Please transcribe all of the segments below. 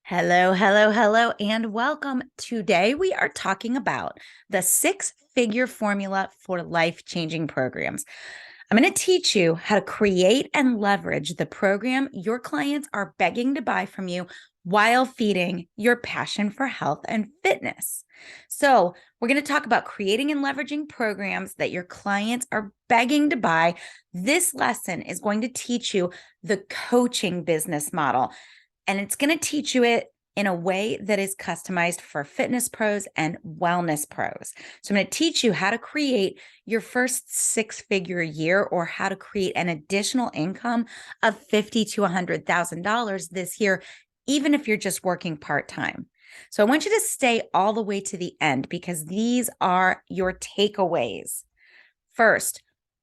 Hello, hello, hello, and welcome. Today we are talking about the six-figure formula for life-changing programs. I'm going to teach you how to create and leverage the program your clients are begging to buy from you while feeding your passion for health and fitness. So, we're going to talk about creating and leveraging programs that your clients are begging to buy. This lesson is going to teach you the coaching business model, and it's going to teach you it in a way that is customized for fitness pros and wellness pros. So I'm going to teach you how to create your first six-figure year, or how to create an additional income of $50,000 to $100,000 this year, even if you're just working part-time. So I want you to stay all the way to the end, because these are your takeaways. First,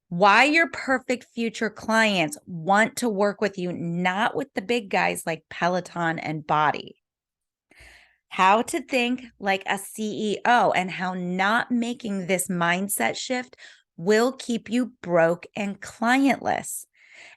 why your perfect future clients want to work with you, not with the big guys like Peloton and Body. How to think like a CEO, and how not making this mindset shift will keep you broke and clientless.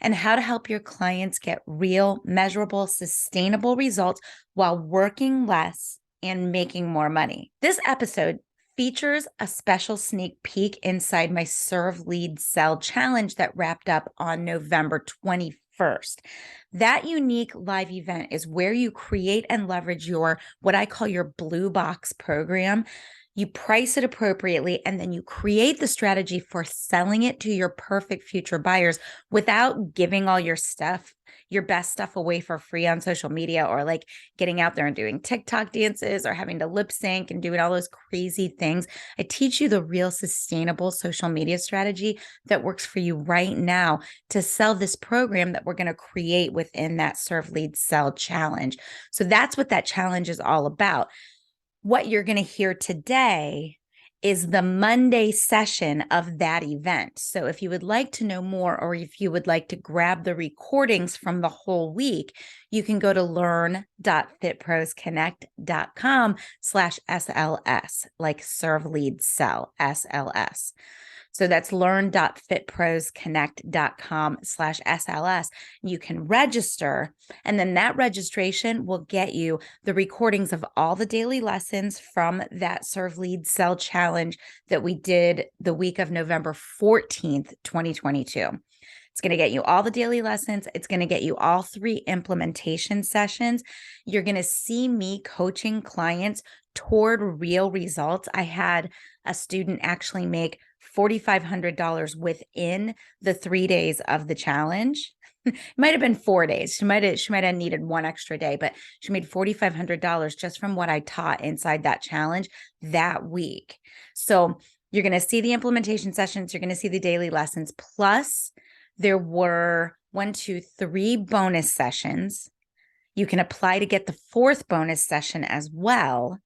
And how to help your clients get real, measurable, sustainable results while working less and making more money. This episode features a special sneak peek inside my Serve Lead Sell challenge that wrapped up on November 21st. That unique live event is where you create and leverage your, what I call your blue box program. You price it appropriately, and then you create the strategy for selling it to your perfect future buyers without giving all your stuff, your best stuff, away for free on social media, or like getting out there and doing TikTok dances, or having to lip sync and doing all those crazy things. I teach you the real sustainable social media strategy that works for you right now to sell this program that we're going to create within that Serve Lead Sell challenge. So that's what that challenge is all about. What you're going to hear today is the Monday session of that event. So if you would like to know more, or if you would like to grab the recordings from the whole week, you can go to learn.fitprosconnect.com/SLS, like Serve Lead Sell, SLS. So that's learn.fitprosconnect.com/SLS. You can register, and then that registration will get you the recordings of all the daily lessons from that Serve Lead Sell challenge that we did the week of November 14th, 2022. It's going to get you all the daily lessons. It's going to get you all 3 implementation sessions. You're going to see me coaching clients toward real results. I had a student actually make $4,500 within the 3 days of the challenge. It might have been 4 days. She might have needed one extra day, but she made $4,500 just from what I taught inside that challenge that week. So you're going to see the implementation sessions. You're going to see the daily lessons. Plus, there were 3 bonus sessions. You can apply to get the 4th bonus session as well.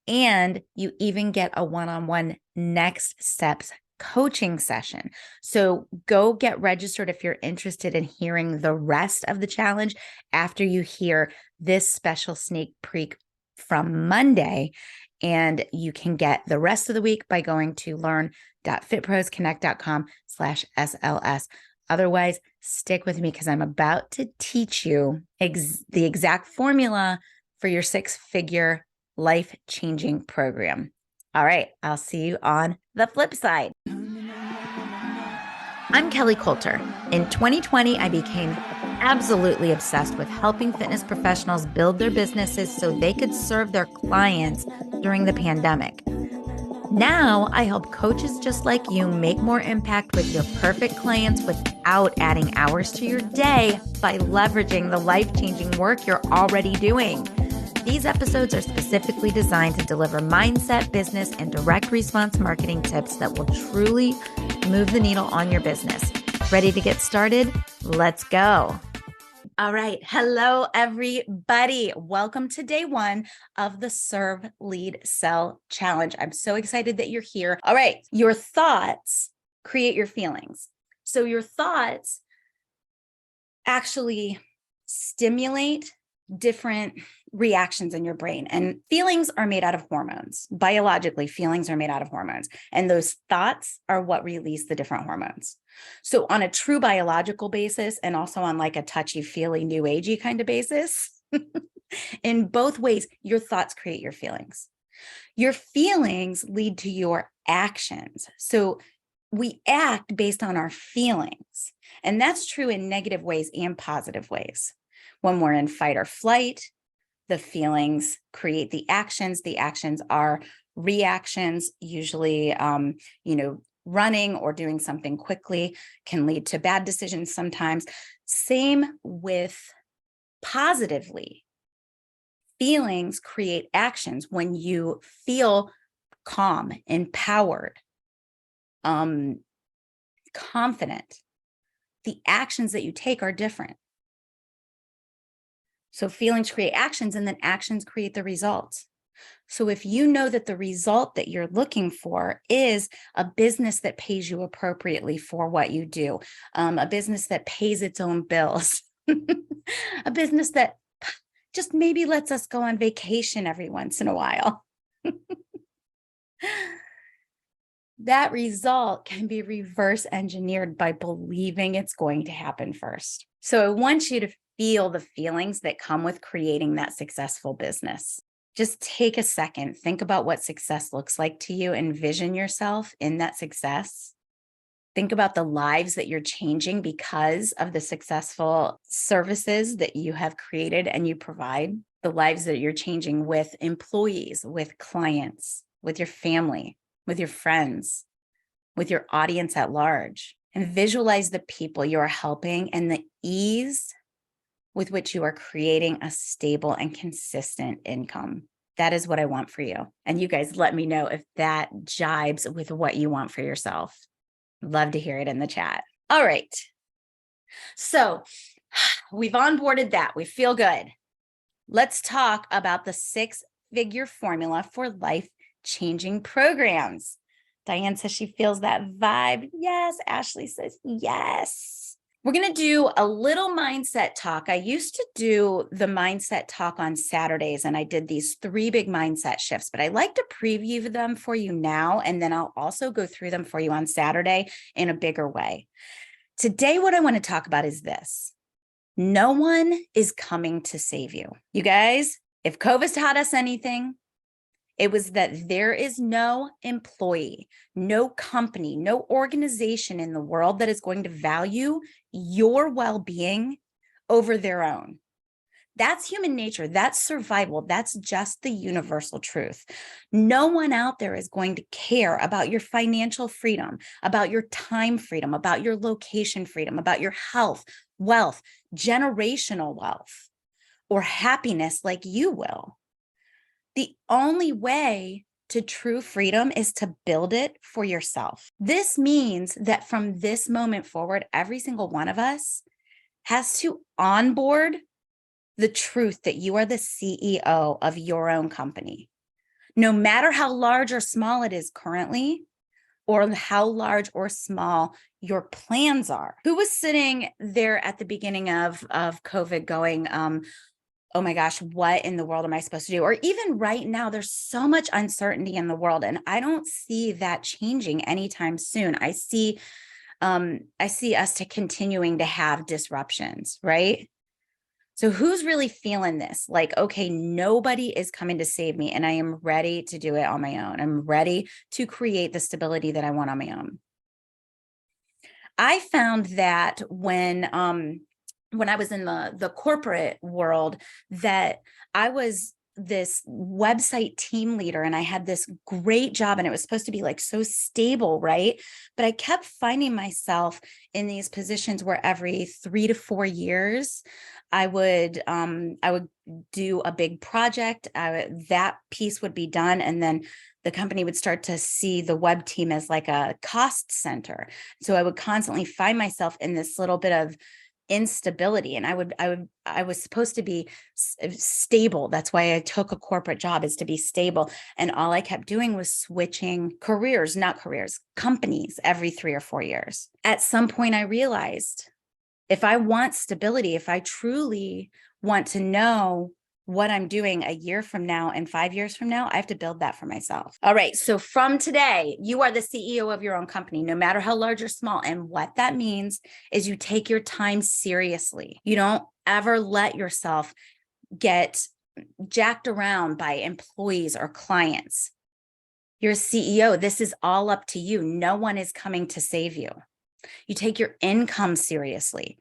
And you even get a one-on-one next steps coaching session. So go get registered if you're interested in hearing the rest of the challenge after you hear this special sneak peek from Monday. And you can get the rest of the week by going to learn.fitprosconnect.com/SLS. Otherwise, stick with me, because I'm about to teach you the exact formula for your 6-figure life-changing program. All right, I'll see you on the flip side. I'm Kelly Coulter. In 2020, I became absolutely obsessed with helping fitness professionals build their businesses so they could serve their clients during the pandemic. Now, I help coaches just like you make more impact with your perfect clients without adding hours to your day, by leveraging the life-changing work you're already doing. These episodes are specifically designed to deliver mindset, business, and direct response marketing tips that will truly move the needle on your business. Ready to get started? Let's go. All right. Hello, everybody. Welcome to day 1 of the Serve Lead Sell challenge. I'm so excited that you're here. All right. Your thoughts create your feelings. So your thoughts actually stimulate different reactions in your brain, and feelings are made out of hormones. Biologically, feelings are made out of hormones, and those thoughts are what release the different hormones. So on a true biological basis, and also on like a touchy-feely new agey kind of basis, In both ways, your thoughts create your feelings. Your feelings lead to your actions. So we act based on our feelings. And that's true in negative ways and positive ways. When we're in fight or flight, the feelings create the actions. The actions are reactions, usually, running or doing something quickly can lead to bad decisions sometimes. Same with positively. Feelings create actions. When you feel calm, empowered, confident, the actions that you take are different. So feelings create actions, and then actions create the results. So if you know that the result that you're looking for is a business that pays you appropriately for what you do, a business that pays its own bills, a business that just maybe lets us go on vacation every once in a while, that result can be reverse engineered by believing it's going to happen first. So I want you to feel the feelings that come with creating that successful business. Just take a second, think about what success looks like to you, envision yourself in that success. Think about the lives that you're changing because of the successful services that you have created and you provide, the lives that you're changing with employees, with clients, with your family, with your friends, with your audience at large, and visualize the people you are helping and the ease with which you are creating a stable and consistent income. That is what I want for you. And you guys let me know if that jibes with what you want for yourself. Love to hear it in the chat. All right. So we've onboarded that. We feel good. Let's talk about the 6-figure formula for life-changing programs. Diane says she feels that vibe. Yes. Ashley says yes. We're going to do a little mindset talk. I used to do the mindset talk on Saturdays, and I did these 3 big mindset shifts, but I like to preview them for you now, and then I'll also go through them for you on Saturday in a bigger way. Today, what I want to talk about is this. No one is coming to save you. You guys, if COVID taught us anything, it was that there is no employee, no company, no organization in the world that is going to value your well-being over their own. That's human nature. That's survival. That's just the universal truth. No one out there is going to care about your financial freedom, about your time freedom, about your location freedom, about your health, wealth, generational wealth, or happiness like you will. The only way to true freedom is to build it for yourself. This means that from this moment forward, every single one of us has to onboard the truth that you are the CEO of your own company. No matter how large or small it is currently, or how large or small your plans are. Who was sitting there at the beginning of COVID going, oh my gosh, what in the world am I supposed to do? Or even right now, there's so much uncertainty in the world, and I don't see that changing anytime soon. I see us to continuing to have disruptions, right? So who's really feeling this? Like, okay, nobody is coming to save me, and I am ready to do it on my own. I'm ready to create the stability that I want on my own. I found that when I was in the corporate world, that I was this website team leader and I had this great job and it was supposed to be like so stable, right? But I kept finding myself in these positions where every 3 to 4 years, I would do a big project. That piece would be done, and then the company would start to see the web team as like a cost center. So I would constantly find myself in this little bit of instability, and I was supposed to be stable. That's why I took a corporate job, is to be stable. And all I kept doing was switching companies every 3 or 4 years. At some point I realized, if I want stability, if I truly want to know what I'm doing a year from now and 5 years from now, I have to build that for myself. All right. So from today, you are the CEO of your own company, no matter how large or small. And what that means is you take your time seriously. You don't ever let yourself get jacked around by employees or clients. You're a CEO. This is all up to you. No one is coming to save you. You take your income seriously.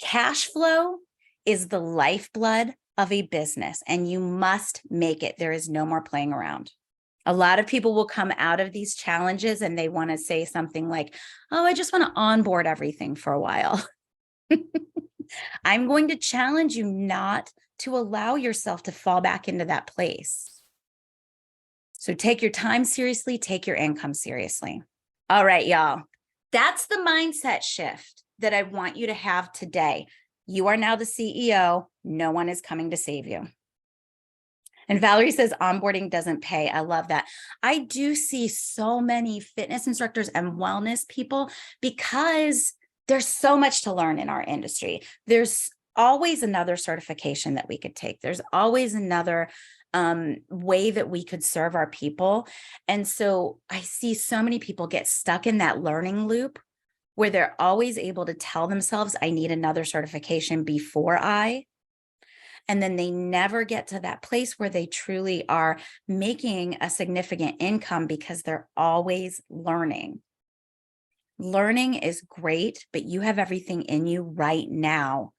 Cash flow is the lifeblood of a business, and you must make it. There is no more playing around. A lot of people will come out of these challenges and they want to say something like, oh, I just want to onboard everything for a while. I'm going to challenge you not to allow yourself to fall back into that place. So take your time seriously, take your income seriously. All right, y'all. That's the mindset shift that I want you to have today. You are now the CEO. No one is coming to save you. And Valerie says onboarding doesn't pay. I love that. I do see so many fitness instructors and wellness people because there's so much to learn in our industry. There's always another certification that we could take. There's always another way that we could serve our people. And so I see so many people get stuck in that learning loop where they're always able to tell themselves, I need another certification before and then they never get to that place where they truly are making a significant income because they're always learning. Learning is great, but you have everything in you right now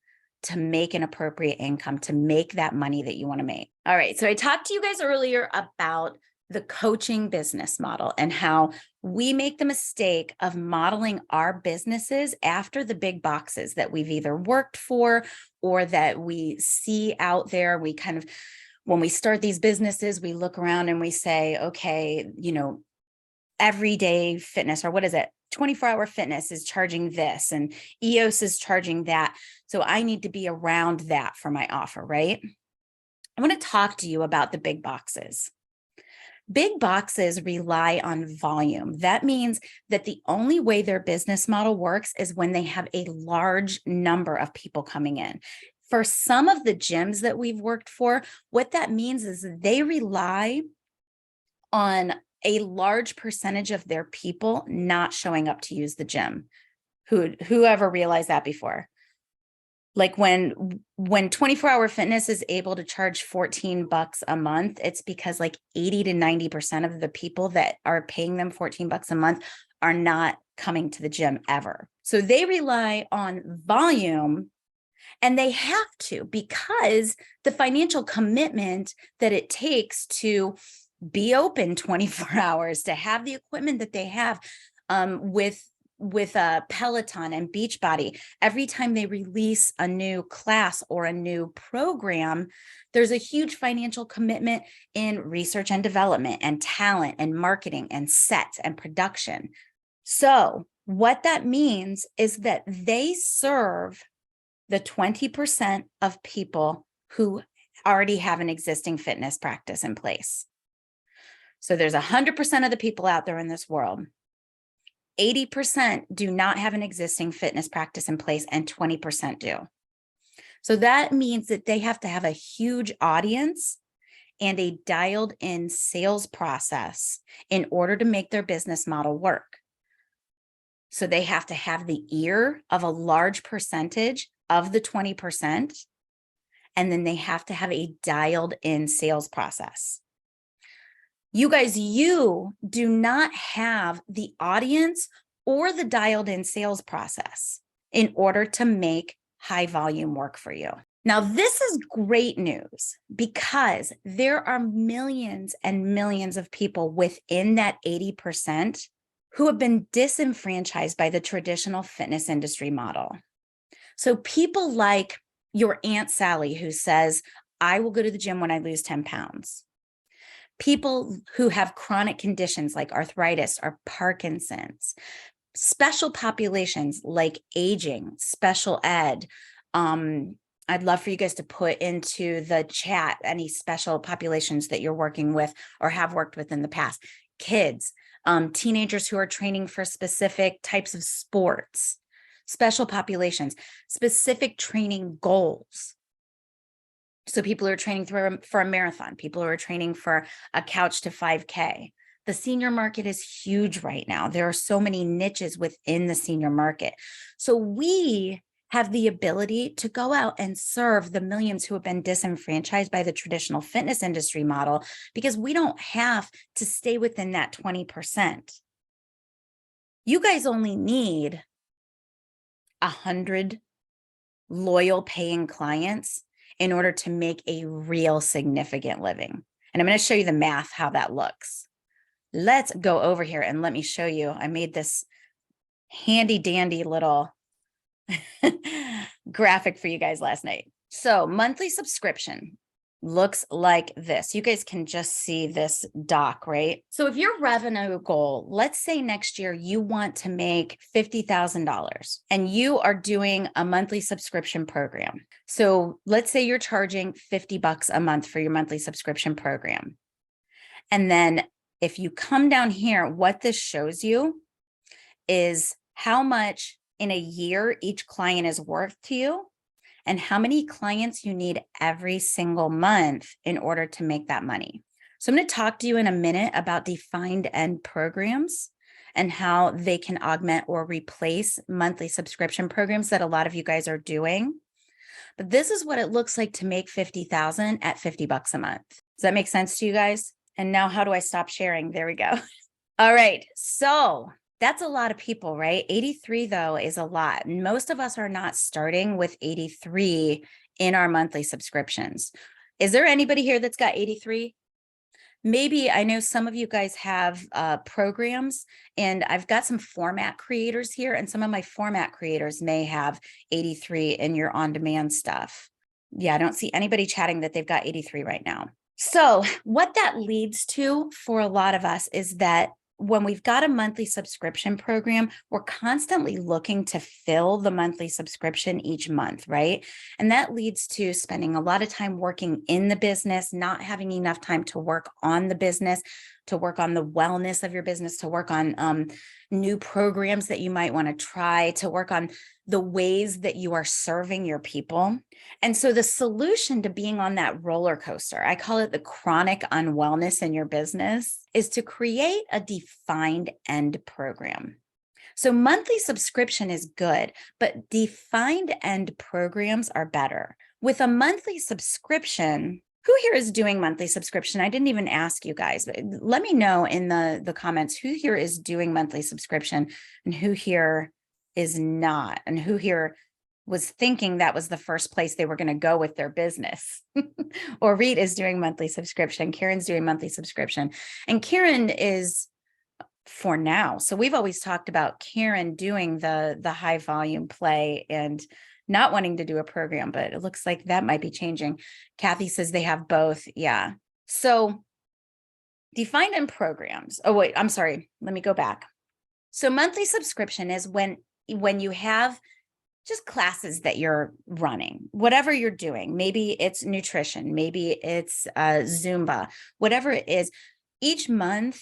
to make an appropriate income, to make that money that you want to make. All right. So I talked to you guys earlier about the coaching business model and how we make the mistake of modeling our businesses after the big boxes that we've either worked for or that we see out there. We kind of, when we start these businesses, we look around and we say, okay, everyday fitness, or what is it? 24-hour fitness is charging this and EOS is charging that. So I need to be around that for my offer, right? I want to talk to you about the big boxes. Big boxes rely on volume. That means that the only way their business model works is when they have a large number of people coming in. For some of the gyms that we've worked for, what that means is they rely on a large percentage of their people not showing up to use the gym. Whoever realized that before? Like when 24-hour fitness is able to charge $14 a month, it's because like 80 to 90% of the people that are paying them $14 a month are not coming to the gym ever. So they rely on volume, and they have to, because the financial commitment that it takes to be open 24 hours, to have the equipment that they have with a Peloton and Beachbody, every time they release a new class or a new program, there's a huge financial commitment in research and development and talent and marketing and sets and production. So what that means is that they serve the 20% of people who already have an existing fitness practice in place. So there's 100% of the people out there in this world. 80% do not have an existing fitness practice in place and 20% do. So that means that they have to have a huge audience and a dialed in sales process in order to make their business model work. So they have to have the ear of a large percentage of the 20%, and then they have to have a dialed in sales process. You guys, you do not have the audience or the dialed in sales process in order to make high volume work for you. Now, this is great news because there are millions and millions of people within that 80% who have been disenfranchised by the traditional fitness industry model. So people like your Aunt Sally, who says, I will go to the gym when I lose 10 pounds. People who have chronic conditions like arthritis or Parkinson's, special populations like aging, special ed. I'd love for you guys to put into the chat any special populations that you're working with or have worked with in the past. Kids, teenagers who are training for specific types of sports, special populations, specific training goals. So people who are training for a marathon, people who are training for a couch to 5K. The senior market is huge right now. There are so many niches within the senior market. So we have the ability to go out and serve the millions who have been disenfranchised by the traditional fitness industry model, because we don't have to stay within that 20%. You guys only need 100 loyal paying clients in order to make a real significant living. And I'm going to show you the math, how that looks. Let's go over here and let me show you. I made this handy dandy little graphic for you guys last night. So monthly subscription looks like this. You guys can just see this doc, right? So if your revenue goal, let's say next year you want to make $50,000 and you are doing a monthly subscription program. So let's say you're charging $50 a month for your monthly subscription program. And then if you come down here, what this shows you is how much in a year each client is worth to you, and how many clients you need every single month in order to make that money. So I'm going to talk to you in a minute about defined end programs and how they can augment or replace monthly subscription programs that a lot of you guys are doing. But this is what it looks like to make 50,000 at $50 a month. Does that make sense to you guys? And now how do I stop sharing? There we go. All right. So that's a lot of people, right? 83 though is a lot. Most of us are not starting with 83 in our monthly subscriptions. Is there anybody here that's got 83? Maybe I know some of you guys have programs, and I've got some format creators here, and some of my format creators may have 83 in your on-demand stuff. Yeah, I don't see anybody chatting that they've got 83 right now. So what that leads to for a lot of us is that when we've got a monthly subscription program, we're constantly looking to fill the monthly subscription each month, right? And that leads to spending a lot of time working in the business, not having enough time to work on the business, to work on the wellness of your business, to work on new programs that you might want to try, to work on the ways that you are serving your people. And so the solution to being on that roller coaster, I call it the chronic unwellness in your business, is to create a defined end program. So monthly subscription is good, but defined end programs are better. With a monthly subscription, who here is doing monthly subscription? I didn't even ask you guys, but let me know in the comments who here is doing monthly subscription and who here is not, and who here was thinking that was the first place they were going to go with their business. Or Reed is doing monthly subscription. Karen's doing monthly subscription. And Karen is for now. So we've always talked about Karen doing the high volume play and not wanting to do a program, but it looks like that might be changing. Kathy says they have both. Yeah. So defined end programs. Oh, wait, I'm sorry. Let me go back. So monthly subscription is when you have just classes that you're running, whatever you're doing. Maybe it's nutrition, maybe it's Zumba, whatever it is. Each month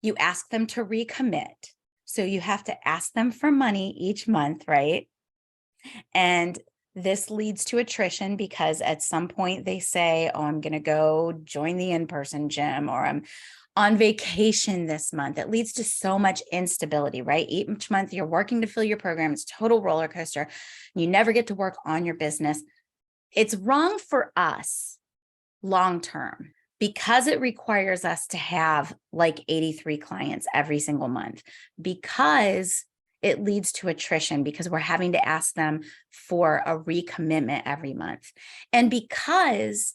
you ask them to recommit. So you have to ask them for money each month, right? And this leads to attrition because at some point they say, oh, I'm going to go join the in-person gym, or I'm on vacation this month. It leads to so much instability, right? Each month you're working to fill your program. It's total roller coaster. You never get to work on your business. It's wrong for us long-term because it requires us to have like 83 clients every single month, because it leads to attrition because we're having to ask them for a recommitment every month. And because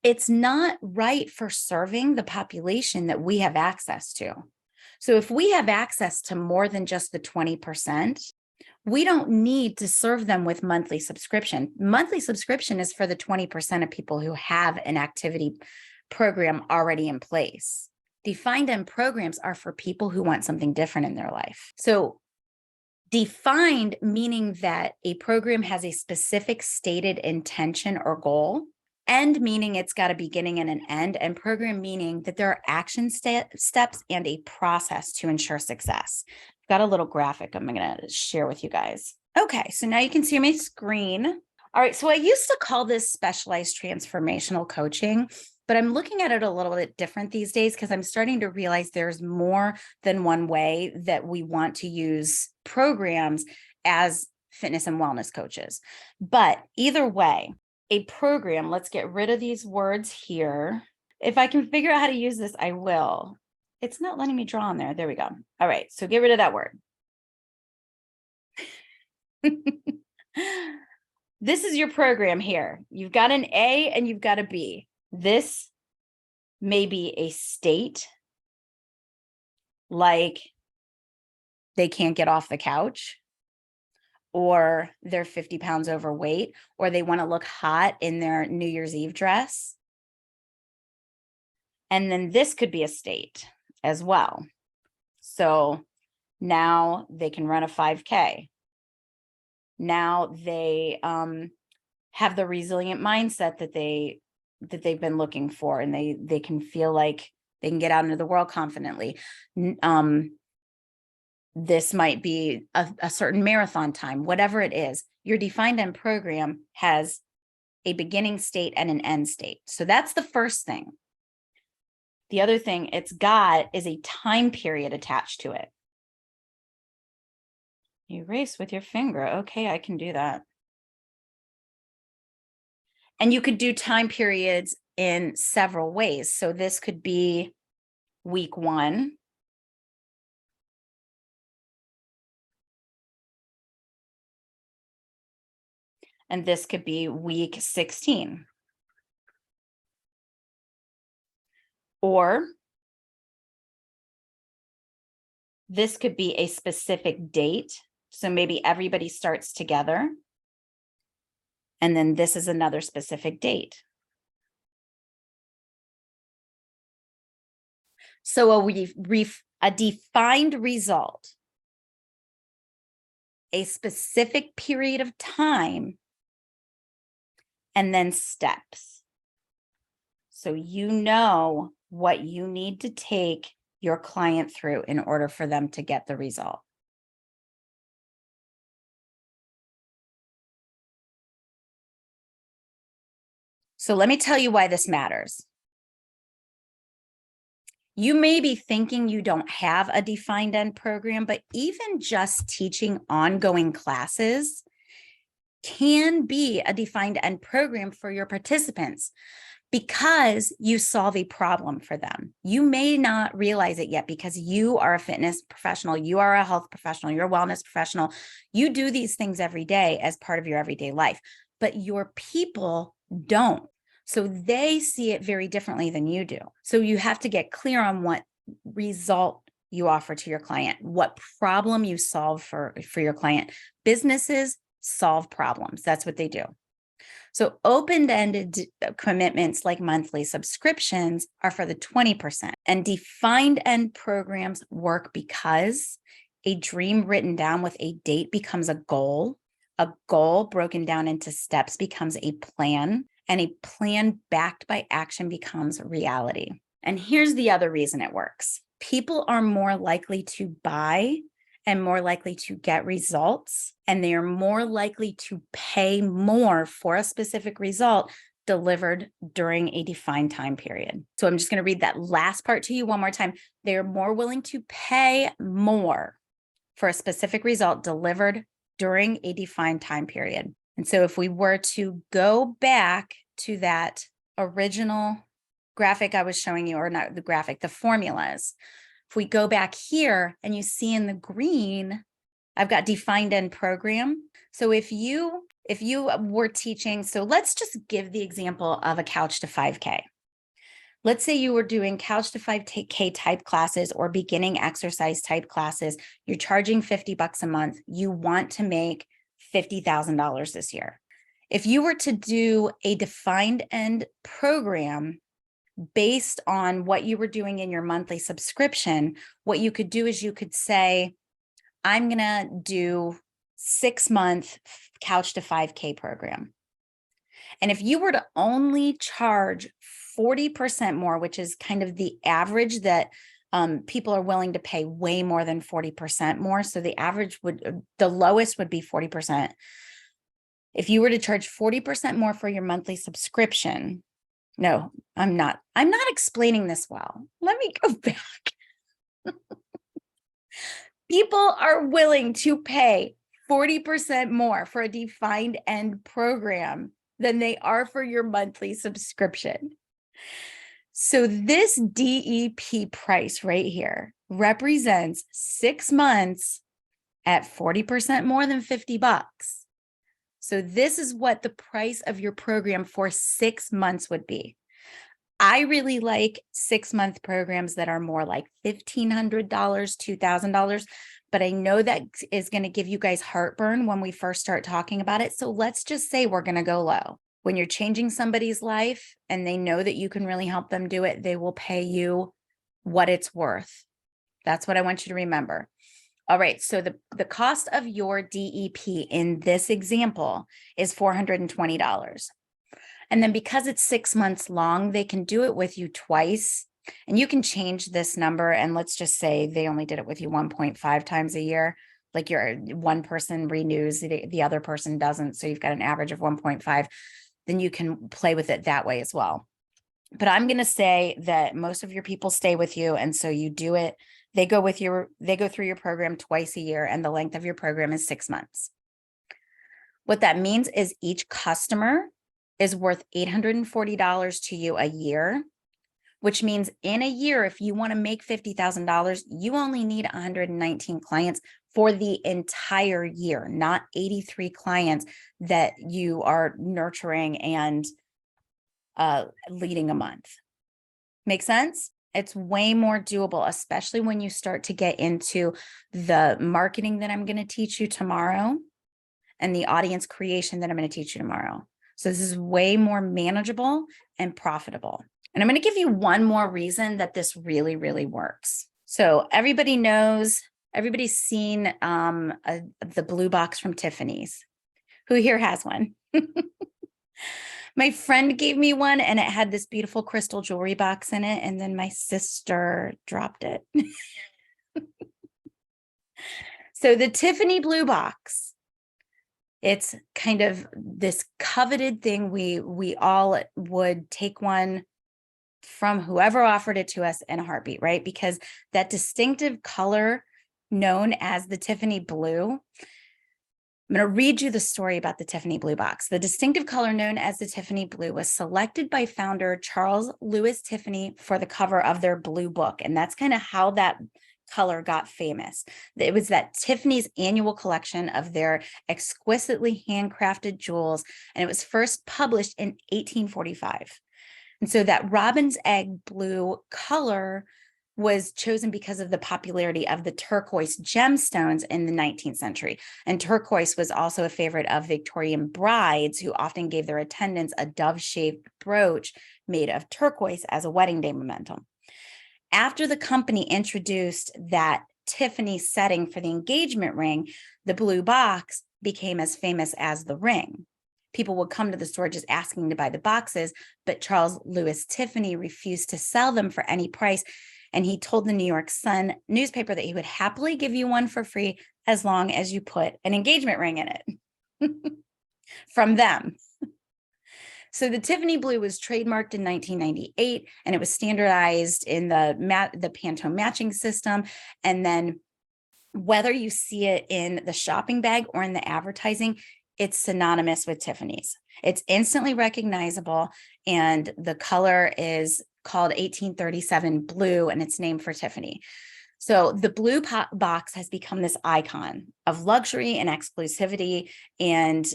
it's not right for serving the population that we have access to. So if we have access to more than just the 20%, we don't need to serve them with monthly subscription. Monthly subscription is for the 20% of people who have an activity program already in place. Defined end programs are for people who want something different in their life. So defined meaning that a program has a specific stated intention or goal. End meaning it's got a beginning and an end, and program meaning that there are action steps and a process to ensure success. I've got a little graphic I'm going to share with you guys. Okay, so now you can see my screen. All right, so I used to call this specialized transformational coaching, but I'm looking at it a little bit different these days because I'm starting to realize there's more than one way that we want to use programs as fitness and wellness coaches. But either way, a program, let's get rid of these words here. If I can figure out how to use this, I will. It's not letting me draw on there. There we go. All right, so get rid of that word. This is your program here. You've got an A and you've got a B. This may be a state, like they can't get off the couch, or they're 50 pounds overweight, or they want to look hot in their New Year's Eve dress. And then this could be a state as well. So now they can run a 5K. Now they have the resilient mindset that they've been looking for, and they can feel like they can get out into the world confidently. This might be a certain marathon time, whatever it is. Your defined end program has a beginning state and an end state. So that's the first thing. The other thing it's got is a time period attached to it. Erase with your finger. Okay, I can do that. And you could do time periods in several ways. So this could be week 1. And this could be week 16. Or this could be a specific date. So maybe everybody starts together. And then this is another specific date. So a defined result, a specific period of time, and then steps. So you know what you need to take your client through in order for them to get the result. So let me tell you why this matters. You may be thinking you don't have a defined end program, but even just teaching ongoing classes can be a defined end program for your participants, because you solve a problem for them. You may not realize it yet because you are a fitness professional, you are a health professional, you're a wellness professional. You do these things every day as part of your everyday life, but your people don't. So they see it very differently than you do. So you have to get clear on what result you offer to your client, what problem you solve for your client. Businesses solve problems. That's what they do. So open-ended commitments like monthly subscriptions are for the 20%, and defined end programs work because a dream written down with a date becomes a goal broken down into steps becomes a plan, and a plan backed by action becomes reality. And here's the other reason it works. People are more likely to buy and more likely to get results, and they are more likely to pay more for a specific result delivered during a defined time period. So I'm just going to read that last part to you one more time. They are more willing to pay more for a specific result delivered during a defined time period. And so if we were to go back to that original graphic I was showing you, or not the graphic, the formulas, if we go back here and you see in the green, I've got defined end program. So if you were teaching, so let's just give the example of a couch to 5K. Let's say you were doing couch to 5K type classes or beginning exercise type classes. You're charging $50 a month. You want to make $50,000 this year. If you were to do a defined end program based on what you were doing in your monthly subscription, what you could do is you could say, I'm going to do 6-month couch to 5K program. And if you were to only charge 40% more, which is kind of the average that people are willing to pay way more than 40% more. So the lowest would be 40%. If you were to charge 40% more for your monthly subscription, no, I'm not explaining this well. Let me go back. People are willing to pay 40% more for a defined end program than they are for your monthly subscription. So this DEP price right here represents 6 months at 40% more than $50. So this is what the price of your program for 6 months would be. I really like 6-month programs that are more like $1,500, $2,000, but I know that is going to give you guys heartburn when we first start talking about it. So let's just say we're going to go low. When you're changing somebody's life and they know that you can really help them do it, they will pay you what it's worth. That's what I want you to remember. All right, so the cost of your DEP in this example is $420. And then because it's 6 months long, they can do it with you twice. And you can change this number. And let's just say they only did it with you 1.5 times a year. Like one person renews, the other person doesn't. So you've got an average of 1.5. Then you can play with it that way as well. But I'm going to say that most of your people stay with you. And so you do it. They go through your program twice a year, and the length of your program is 6 months. What that means is each customer is worth $840 to you a year, which means in a year, if you want to make $50,000, you only need 119 clients for the entire year, not 83 clients that you are nurturing and leading a month. Make sense? It's way more doable, especially when you start to get into the marketing that I'm going to teach you tomorrow and the audience creation that I'm going to teach you tomorrow. So this is way more manageable and profitable. And I'm going to give you one more reason that this really, really works. So everybody's seen the blue box from Tiffany's. Who here has one? My friend gave me one and it had this beautiful crystal jewelry box in it. And then my sister dropped it. So the Tiffany blue box, it's kind of this coveted thing. We all would take one from whoever offered it to us in a heartbeat, right? Because that distinctive color known as the Tiffany blue, I'm going to read you the story about the Tiffany blue box. The distinctive color known as the Tiffany blue was selected by founder Charles Louis Tiffany for the cover of their blue book. And that's kind of how that color got famous. It was that Tiffany's annual collection of their exquisitely handcrafted jewels. And it was first published in 1845. And so that robin's egg blue color was chosen because of the popularity of the turquoise gemstones in the 19th century. And turquoise was also a favorite of Victorian brides who often gave their attendants a dove-shaped brooch made of turquoise as a wedding day memento. After the company introduced that Tiffany setting for the engagement ring, the blue box became as famous as the ring. People would come to the store just asking to buy the boxes, but Charles Louis Tiffany refused to sell them for any price. And he told the New York Sun newspaper that he would happily give you one for free as long as you put an engagement ring in it from them. So the Tiffany blue was trademarked in 1998, and it was standardized in the Pantone matching system. And then whether you see it in the shopping bag or in the advertising, it's synonymous with Tiffany's. It's instantly recognizable, and the color is called 1837 blue, and it's named for Tiffany. So the blue box has become this icon of luxury and exclusivity and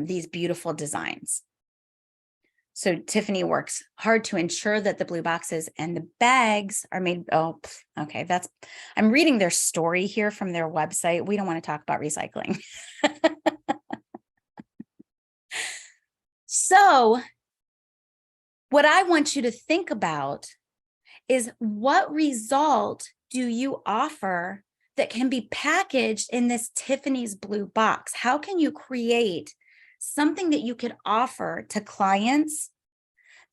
these beautiful designs. So Tiffany works hard to ensure that the blue boxes and the bags are made. Oh, okay. I'm reading their story here from their website. We don't want to talk about recycling. So what I want you to think about is, what result do you offer that can be packaged in this Tiffany's blue box? How can you create something that you could offer to clients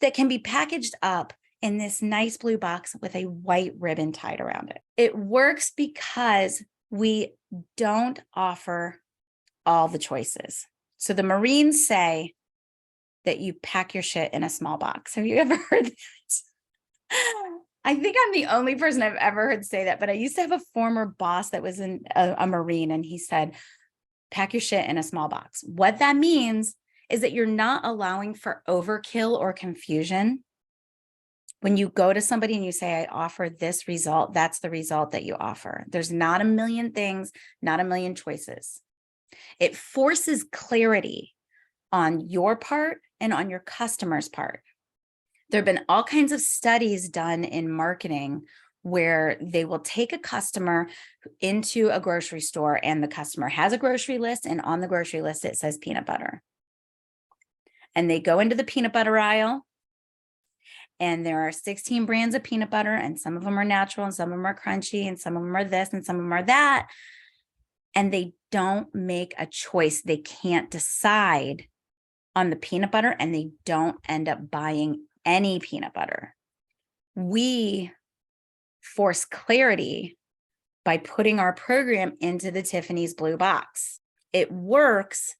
that can be packaged up in this nice blue box with a white ribbon tied around it? It works because we don't offer all the choices. So the Marines say that you pack your shit in a small box. Have you ever heard that? I think I'm the only person I've ever heard say that, but I used to have a former boss that was a Marine, and he said, Pack your shit in a small box. What that means is that you're not allowing for overkill or confusion. When you go to somebody and you say, I offer this result, that's the result that you offer. There's not a million things, not a million choices. It forces clarity on your part and on your customer's part. There have been all kinds of studies done in marketing where they will take a customer into a grocery store and the customer has a grocery list, and on the grocery list, it says peanut butter. And they go into the peanut butter aisle, and there are 16 brands of peanut butter, and some of them are natural and some of them are crunchy and some of them are this and some of them are that. And they don't make a choice. They can't decide on the peanut butter, and they don't end up buying any peanut butter. We force clarity by putting our program into the Tiffany's Blue Box. It works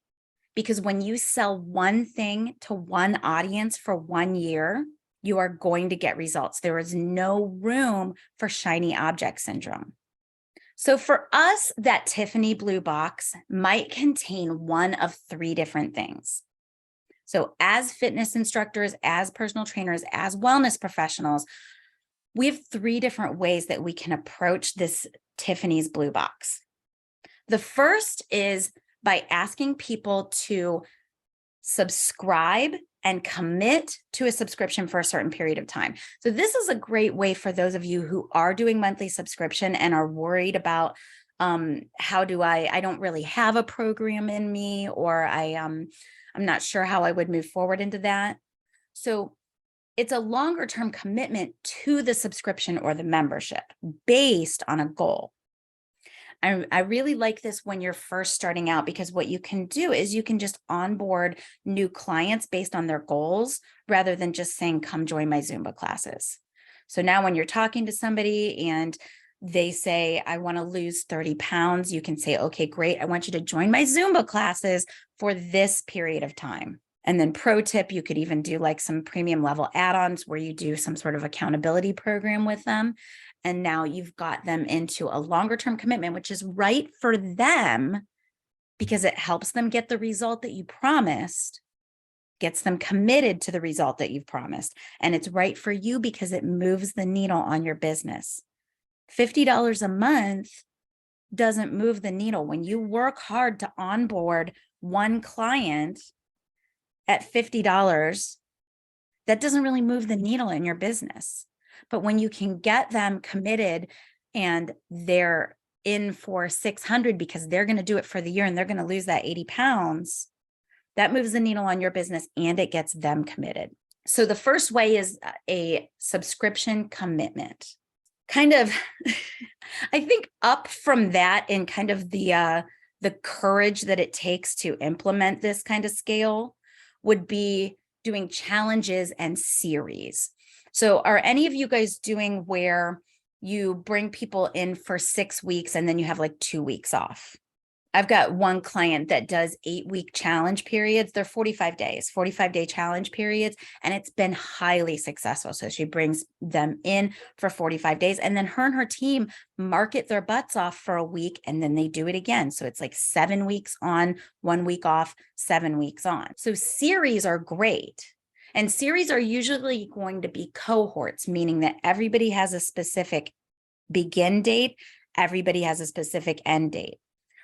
because when you sell one thing to one audience for 1 year, you are going to get results. There is no room for shiny object syndrome. So for us, that Tiffany Blue Box might contain one of 3 different things. So as fitness instructors, as personal trainers, as wellness professionals, we have 3 different ways that we can approach this Tiffany's Blue Box. The first is by asking people to subscribe and commit to a subscription for a certain period of time. So this is a great way for those of you who are doing monthly subscription and are worried about how do I don't really have a program in me, or I'm not sure how I would move forward into that. So it's a longer term commitment to the subscription or the membership based on a goal. I really like this when you're first starting out, because what you can do is you can just onboard new clients based on their goals rather than just saying, come join my Zumba classes. So now when you're talking to somebody and they say, I want to lose 30 pounds, you can say, okay, great. I want you to join my Zumba classes for this period of time. And then pro tip, you could even do like some premium level add-ons where you do some sort of accountability program with them. And now you've got them into a longer term commitment, which is right for them because it helps them get the result that you promised, gets them committed to the result that you've promised. And it's right for you because it moves the needle on your business. $50 a month doesn't move the needle. When you work hard to onboard one client at $50, that doesn't really move the needle in your business. But when you can get them committed and they're in for 600 because they're going to do it for the year and they're going to lose that 80 pounds, that moves the needle on your business and it gets them committed. So the first way is a subscription commitment. Kind of, I think up from that in kind of the courage that it takes to implement this kind of scale would be doing challenges and series. So are any of you guys doing where you bring people in for 6 weeks and then you have like 2 weeks off? I've got one client that does 8-week challenge periods. They're 45 days, 45-day challenge periods, and it's been highly successful. So she brings them in for 45 days, and then her and her team market their butts off for a week, and then they do it again. So it's like 7 weeks on, 1 week off, 7 weeks on. So series are great. And series are usually going to be cohorts, meaning that everybody has a specific begin date, everybody has a specific end date.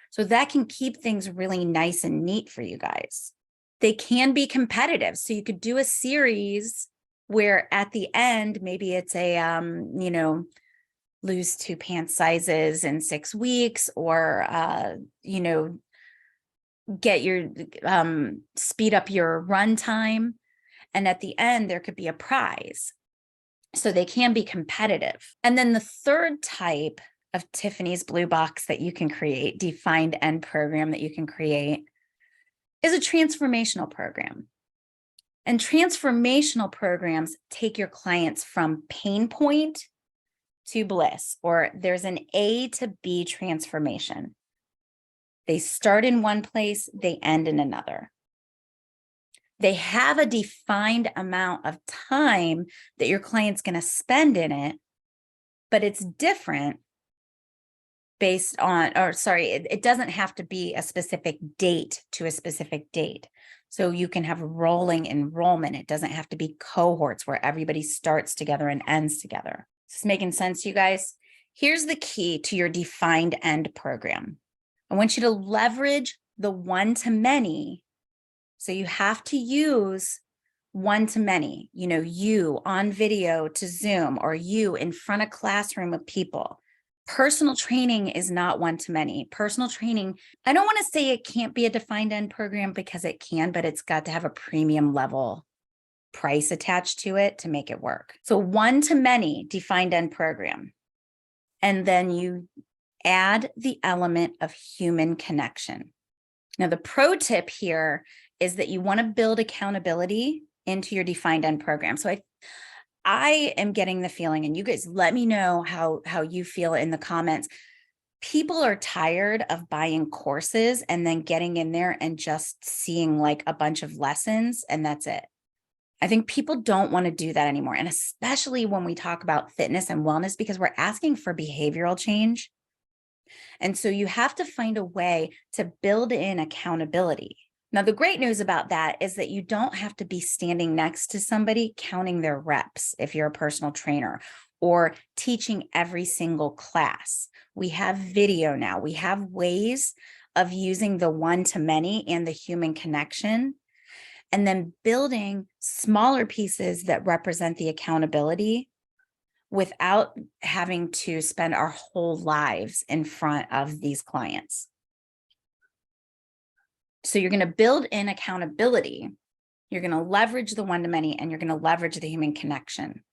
So that can keep things really nice and neat for you guys. They can be competitive. So you could do a series where at the end, maybe it's a, lose 2 pant sizes in 6 weeks, or, get your, speed up your run time. And at the end, there could be a prize. So they can be competitive. And then the third type of Tiffany's Blue Box that you can create, defined end program that you can create, is a transformational program. And transformational programs take your clients from pain point to bliss, or there's an A to B transformation. They start in one place, they end in another. They have a defined amount of time that your client's going to spend in it, but it's different based on, or sorry, it doesn't have to be a specific date to a specific date. So you can have rolling enrollment. It doesn't have to be cohorts where everybody starts together and ends together. Is this making sense to you guys? Here's the key to your defined end program. I want you to leverage the one-to-many. So you have to use one-to-many, you on video to Zoom, or you in front of classroom of people. Personal training is not one-to-many. Personal training, I don't want to say it can't be a defined end program, because it can, but it's got to have a premium level price attached to it to make it work. So one-to-many defined end program. And then you add the element of human connection. Now, the pro tip here is that you want to build accountability into your defined end program. So I am getting the feeling, and you guys let me know how you feel in the comments. People are tired of buying courses and then getting in there and just seeing like a bunch of lessons and that's it. I think people don't want to do that anymore. And especially when we talk about fitness and wellness, because we're asking for behavioral change. And so you have to find a way to build in accountability. Now, the great news about that is that you don't have to be standing next to somebody counting their reps if you're a personal trainer, or teaching every single class. We have video now. We have ways of using the one-to-many and the human connection, and then building smaller pieces that represent the accountability without having to spend our whole lives in front of these clients. So you're going to build in accountability. You're going to leverage the one-to-many, and you're going to leverage the human connection.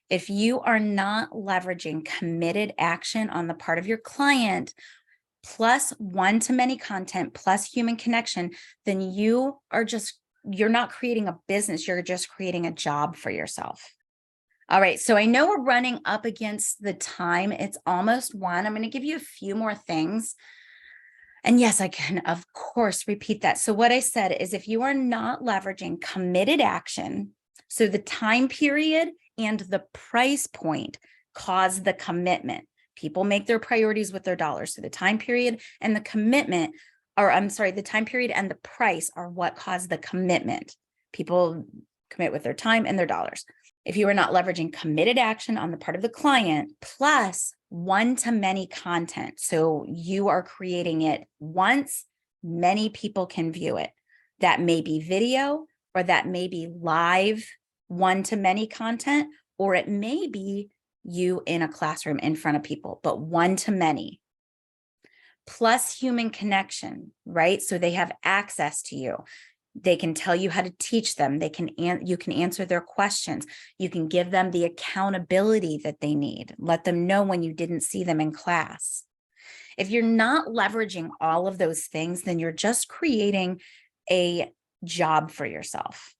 If you are not leveraging committed action on the part of your client, plus one-to-many content, plus human connection, then you're not creating a business. You're just creating a job for yourself. All right, so I know we're running up against the time. It's almost 1. I'm going to give you a few more things. And yes, I can, of course, repeat that. So what I said is, if you are not leveraging committed action, so the time period and the price point cause the commitment. People make their priorities with their dollars. So the time period and the commitment, or I'm sorry, the time period and the price are what cause the commitment. People commit with their time and their dollars. If you are not leveraging committed action on the part of the client, plus one-to-many content, so you are creating it once, many people can view it. That may be video, or that may be live one-to-many content, or it may be you in a classroom in front of people, but one-to-many. Plus human connection, right? So they have access to you. They can tell you how to teach them. You can answer their questions. You can give them the accountability that they need. Let them know when you didn't see them in class. If you're not leveraging all of those things, then you're just creating a job for yourself.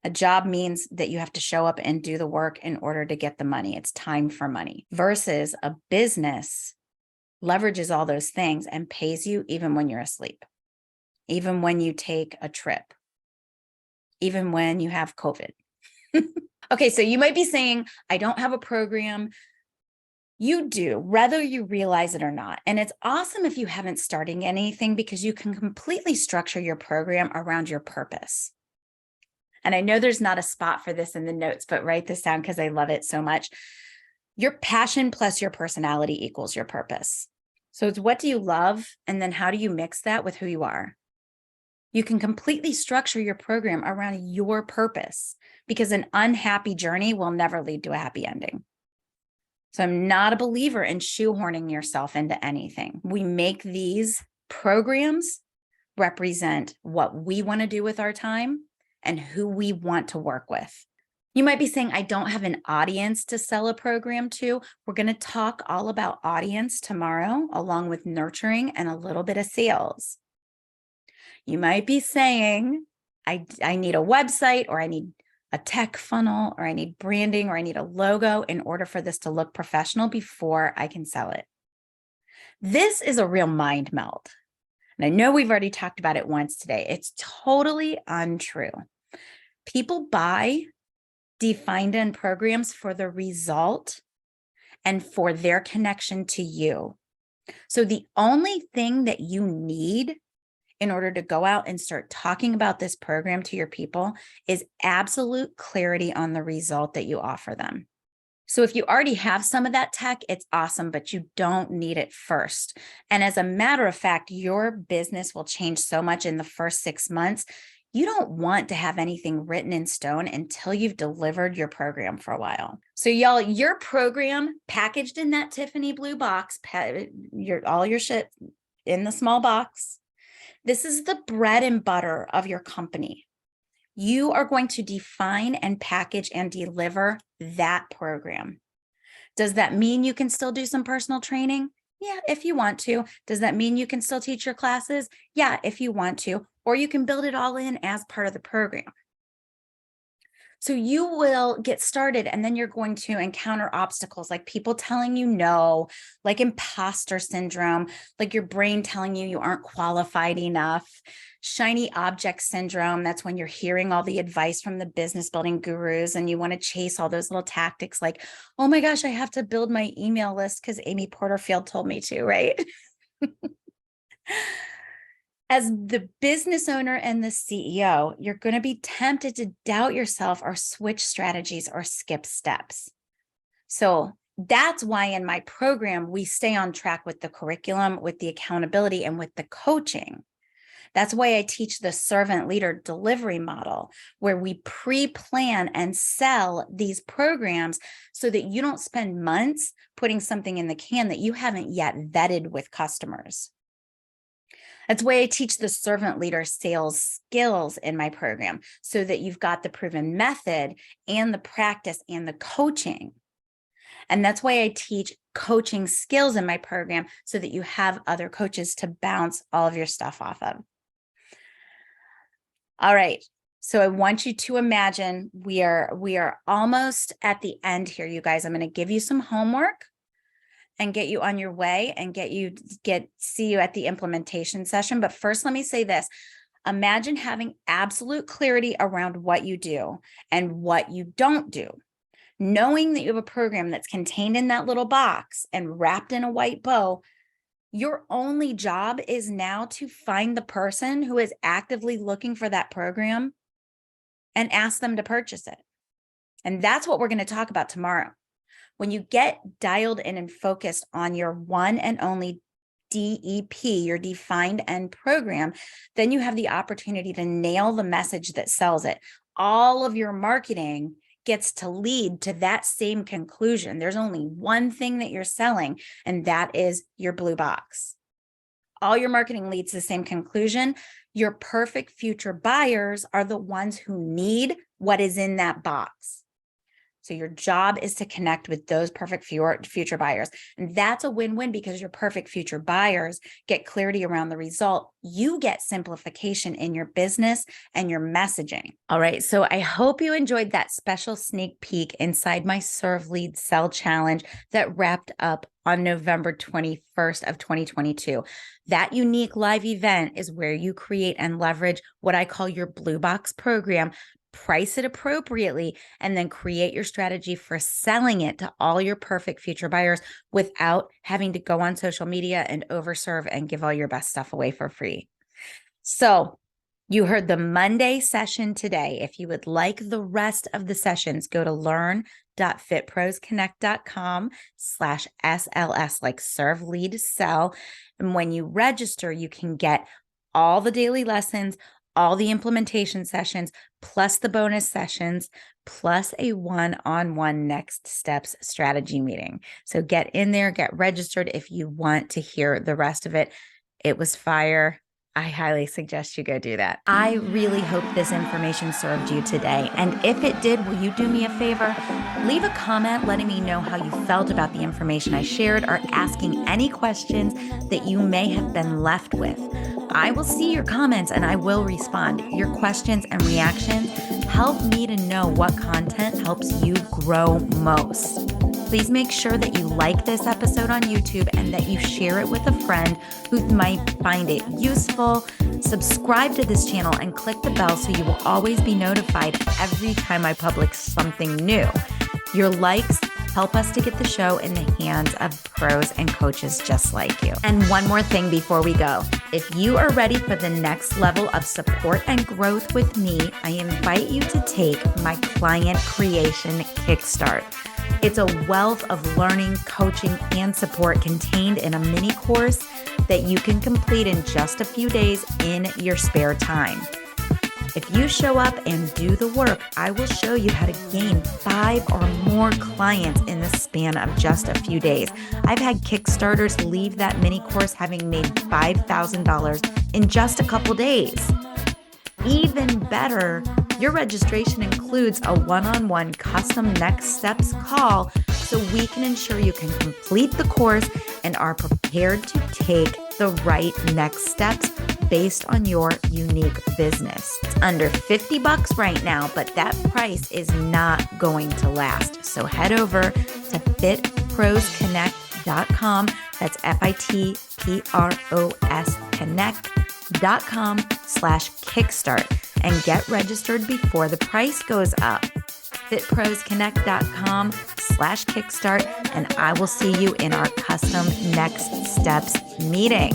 A job means that you have to show up and do the work in order to get the money. It's time for money. Versus a business leverages all those things and pays you even when you're asleep, even when you take a trip, even when you have COVID. Okay, so you might be saying, I don't have a program. You do, whether you realize it or not. And it's awesome if you haven't started anything, because you can completely structure your program around your purpose. And I know there's not a spot for this in the notes, but write this down because I love it so much. Your passion plus your personality equals your purpose. So it's, what do you love? And then how do you mix that with who you are? You can completely structure your program around your purpose, because an unhappy journey will never lead to a happy ending. So I'm not a believer in shoehorning yourself into anything. We make these programs represent what we want to do with our time and who we want to work with. You might be saying, I don't have an audience to sell a program to. We're going to talk all about audience tomorrow, along with nurturing and a little bit of sales. You might be saying, I need a website, or I need a tech funnel, or I need branding, or I need a logo in order for this to look professional before I can sell it. This is a real mind melt. And I know we've already talked about it once today. It's totally untrue. People buy defined end programs for the result and for their connection to you. So the only thing that you need in order to go out and start talking about this program to your people is absolute clarity on the result that you offer them. So if you already have some of that tech, it's awesome, but you don't need it first. And as a matter of fact, your business will change so much in the first 6 months. You don't want to have anything written in stone until you've delivered your program for a while. So y'all, your program packaged in that Tiffany blue box, all your shit in the small box. This is the bread and butter of your company. You are going to define and package and deliver that program. Does that mean you can still do some personal training? Yeah, if you want to. Does that mean you can still teach your classes? Yeah, if you want to. Or you can build it all in as part of the program. So you will get started, and then you're going to encounter obstacles like people telling you no, like imposter syndrome, like your brain telling you aren't qualified enough, shiny object syndrome. That's when you're hearing all the advice from the business building gurus and you want to chase all those little tactics like, oh my gosh, I have to build my email list because Amy Porterfield told me to, right? As the business owner and the CEO, you're going to be tempted to doubt yourself or switch strategies or skip steps. So that's why in my program, we stay on track with the curriculum, with the accountability, and with the coaching. That's why I teach the servant leader delivery model, where we pre-plan and sell these programs so that you don't spend months putting something in the can that you haven't yet vetted with customers. That's why I teach the servant leader sales skills in my program, so that you've got the proven method and the practice and the coaching. And that's why I teach coaching skills in my program, so that you have other coaches to bounce all of your stuff off of. All right. So I want you to imagine we are almost at the end here, you guys. I'm going to give you some homework and get you on your way and see you at the implementation session. But first, let me say this. Imagine having absolute clarity around what you do and what you don't do. Knowing that you have a program that's contained in that little box and wrapped in a white bow, your only job is now to find the person who is actively looking for that program and ask them to purchase it. And that's what we're going to talk about tomorrow. When you get dialed in and focused on your one and only DEP, your defined end program, then you have the opportunity to nail the message that sells it. All of your marketing gets to lead to that same conclusion. There's only one thing that you're selling, and that is your blue box. All your marketing leads to the same conclusion. Your perfect future buyers are the ones who need what is in that box. So your job is to connect with those perfect future buyers. And that's a win-win, because your perfect future buyers get clarity around the result. You get simplification in your business and your messaging. All right. So I hope you enjoyed that special sneak peek inside my Serve Lead Sell Challenge that wrapped up on November 21st of 2022. That unique live event is where you create and leverage what I call your Blue Box program, price it appropriately, and then create your strategy for selling it to all your perfect future buyers without having to go on social media and overserve and give all your best stuff away for free. So you heard the Monday session today. If you would like the rest of the sessions, go to learn.fitprosconnect.com/SLS, like serve, lead, sell. And when you register, you can get all the daily lessons, all the implementation sessions, plus the bonus sessions, plus a one-on-one next steps strategy meeting. So get in there, get registered if you want to hear the rest of it. It was fire. I highly suggest you go do that. I really hope this information served you today. And if it did, will you do me a favor? Leave a comment letting me know how you felt about the information I shared, or asking any questions that you may have been left with. I will see your comments and I will respond. Your questions and reactions help me to know what content helps you grow most. Please make sure that you like this episode on YouTube and that you share it with a friend who might find it useful. Subscribe to this channel and click the bell so you will always be notified every time I publish something new. Your likes Help us to get the show in the hands of pros and coaches just like you. And one more thing before we go. If you are ready for the next level of support and growth with me, I invite you to take my Client Creation Kickstart. It's a wealth of learning, coaching, and support contained in a mini course that you can complete in just a few days in your spare time. If you show up and do the work, I will show you how to gain 5 or more clients in the span of just a few days. I've had Kickstarters leave that mini course having made $5,000 in just a couple days. Even better, your registration includes a one-on-one custom next steps call so we can ensure you can complete the course and are prepared to take the right next steps based on your unique business. It's under $50 right now, but that price is not going to last. So head over to fitprosconnect.com. That's FITPROS connect.com/kickstart and get registered before the price goes up. fitprosconnect.com/kickstart, and I will see you in our custom next steps meeting.